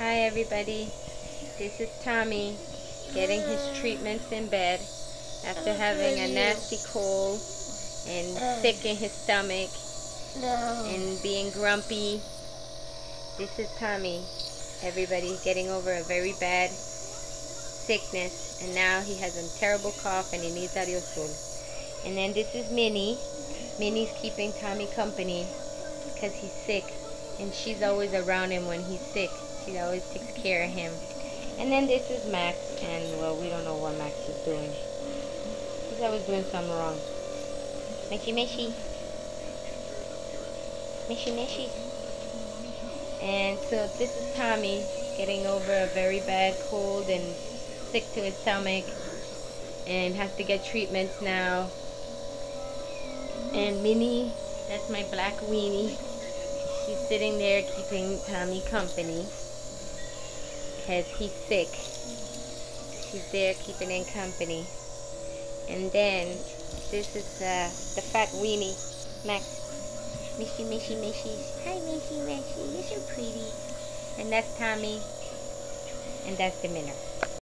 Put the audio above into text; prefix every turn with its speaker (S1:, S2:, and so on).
S1: Hi everybody, this is Tommy getting his treatments in bed after having a nasty cold and sick in his stomach and being grumpy. This is Tommy, everybody, getting over a very bad sickness, and now he has a terrible cough and he needs Ariosol. And then this is Minnie. Minnie's keeping Tommy company because he's sick, and she's always around him when he's sick. She always takes care of him. And then this is Max, and well, we don't know what Max is doing. He's always doing something wrong. Meshy, meshy. Meshy, meshy. And so this is Tommy getting over a very bad cold and sick to his stomach and has to get treatments now. And Minnie, that's my black weenie. She's sitting there keeping Tommy company because he's sick. She's there keeping him company. And then this is the fat weenie, Max. Mishy, mishy, mishy. Hi, mishy, mishy. You're so pretty. And that's Tommy. And that's the Miller.